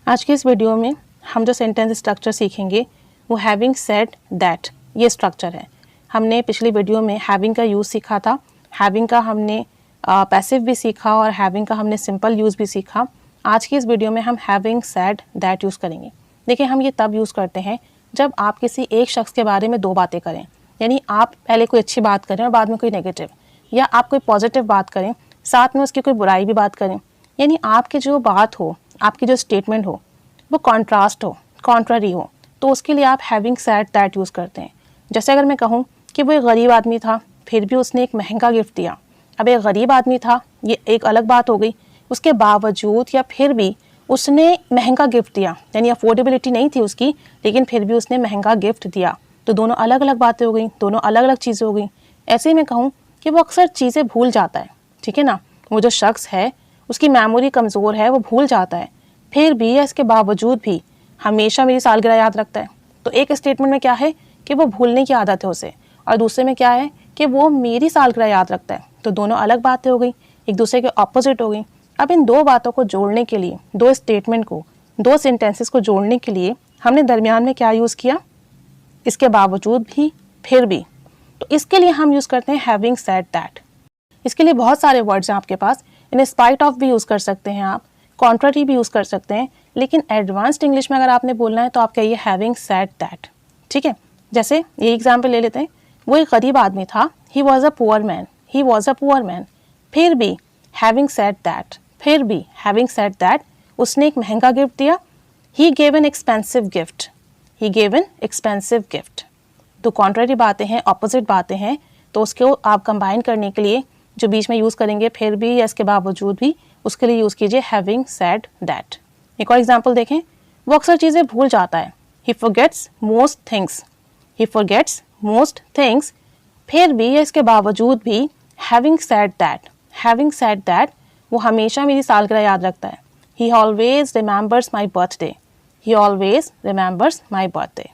आज के इस वीडियो में हम जो सेंटेंस स्ट्रक्चर सीखेंगे वो हैविंग सेड दैट ये स्ट्रक्चर है। हमने पिछली वीडियो में हैविंग का यूज़ सीखा था, हैविंग का हमने पैसिव भी सीखा और हैविंग का हमने सिंपल यूज़ भी सीखा। आज की इस वीडियो में हम हैविंग सेड दैट यूज़ करेंगे। देखिए, हम ये तब यूज़ करते हैं जब आप किसी एक शख्स के बारे में दो बातें करें, यानी आप पहले कोई अच्छी बात करें और बाद में कोई नेगेटिव, या आप कोई पॉजिटिव बात करें साथ में उसकी कोई बुराई भी बात करें, यानी आपकी जो बात हो, आपकी जो स्टेटमेंट हो वो कॉन्ट्रास्ट हो, कॉन्ट्ररी हो, तो उसके लिए आप हैविंग सेड दैट यूज़ करते हैं। जैसे अगर मैं कहूँ कि वो एक गरीब आदमी था फिर भी उसने एक महंगा गिफ्ट दिया। अब एक गरीब आदमी था, ये एक अलग बात हो गई, उसके बावजूद या फिर भी उसने महंगा गिफ्ट दिया, यानी अफोर्डेबिलिटी नहीं थी उसकी, लेकिन फिर भी उसने महंगा गिफ्ट दिया। तो दोनों अलग अलग बातें हो गई, दोनों अलग अलग चीज़ें हो गई। ऐसे ही मैं कहूँ कि वो अक्सर चीज़ें भूल जाता है, ठीक है ना, वो जो शख्स है उसकी मेमोरी कमज़ोर है, वो भूल जाता है, फिर भी या इसके बावजूद भी हमेशा मेरी सालगिरह याद रखता है। तो एक स्टेटमेंट में क्या है कि वो भूलने की आदत है उसे, और दूसरे में क्या है कि वो मेरी सालगिरह याद रखता है। तो दोनों अलग बातें हो गई, एक दूसरे के ऑपोजिट हो गई। अब इन दो बातों को जोड़ने के लिए, दो स्टेटमेंट को, दो सेंटेंसेस को जोड़ने के लिए हमने दरमियान में क्या यूज़ किया, इसके बावजूद भी, फिर भी। तो इसके लिए हम यूज़ करते हैं हैविंग सेड दैट। इसके लिए बहुत सारे वर्ड्स हैं आपके पास। इन स्पाइट ऑफ भी यूज़ कर सकते हैं आप, कॉन्ट्ररी भी यूज़ कर सकते हैं, लेकिन एडवांस्ड इंग्लिश में अगर आपने बोलना है तो आप कहिए हैविंग सेड दैट, ठीक है। जैसे ये एग्जाम्पल ले लेते हैं, वो एक गरीब आदमी था, he was a poor man, he was a poor man, फिर भी हैविंग सेड दैट, फिर भी हैविंग सेड दैट उसने एक महंगा गिफ्ट दिया। He gave an expensive gift, he gave an expensive gift. तो कॉन्ट्ररी बातें हैं, ऑपोजिट बातें हैं, तो उसको आप कंबाइन करने के लिए जो बीच में यूज़ करेंगे फिर भी या इसके बावजूद भी, उसके लिए यूज़ कीजिए हैविंग सेड दैट। एक और एग्जाम्पल देखें, वो अक्सर चीज़ें भूल जाता है, ही फॉरगेट्स मोस्ट थिंग्स, ही फॉरगेट्स मोस्ट थिंग्स, फिर भी या इसके बावजूद भी having said that, having said that वो हमेशा मेरी सालगिरह याद रखता है। ही always remembers my birthday, he always remembers my birthday.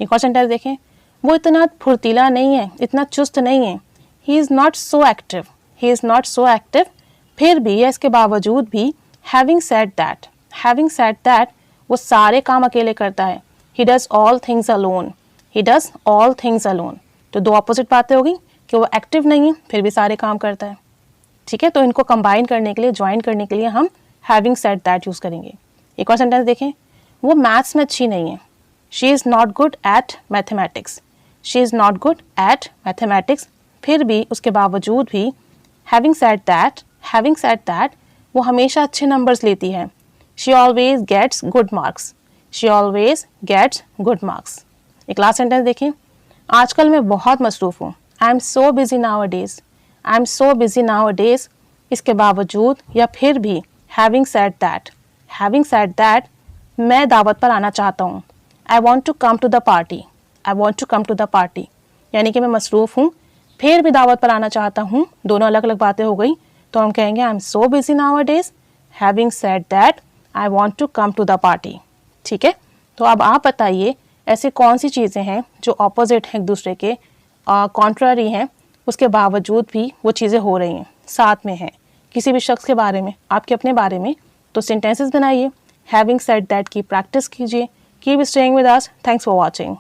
एक और सेंटेंस देखें, वो इतना फुर्तीला नहीं है, इतना चुस्त नहीं है, he is not so active, he is not so active, फिर भी या इसके बावजूद भी having said that, having said that वो सारे काम अकेले करता है। He does all things alone, he does all things alone. तो दो अपोजिट बातें हो गई कि वो एक्टिव नहीं है फिर भी सारे काम करता है, ठीक है। तो इनको कंबाइन करने के लिए, ज्वाइन करने के लिए हम हैविंग सेड दैट यूज़ करेंगे। एक और सेंटेंस देखें, वो मैथ्स में अच्छी नहीं है, she is not good at mathematics, she is not good at mathematics, फिर भी उसके बावजूद भी having said that, having said that वो हमेशा अच्छे नंबर्स लेती है। She always gets good marks, she always gets good marks. एक लास्ट सेंटेंस देखें, आजकल मैं बहुत मसरूफ़ हूँ, I am so busy nowadays, I am so busy nowadays, इसके बावजूद या फिर भी having said that, having said that मैं दावत पर आना चाहता हूँ। I want to come to the party, I want to come to the party, यानी कि मैं मसरूफ़ हूँ फिर भी दावत पर आना चाहता हूँ। दोनों अलग अलग बातें हो गई, तो हम कहेंगे I am so busy nowadays, having said that I want to come to the party, ठीक है। तो अब आप बताइए ऐसी कौन सी चीज़ें हैं जो ऑपोजिट हैं एक दूसरे के, कॉन्ट्ररी हैं, उसके बावजूद भी वो चीज़ें हो रही हैं, साथ में हैं, किसी भी शख्स के बारे में, आपके अपने बारे में। तो सेंटेंसेस बनाइए, हैविंग सेड दैट की प्रैक्टिस कीजिए। Keep staying with us, thanks for watching.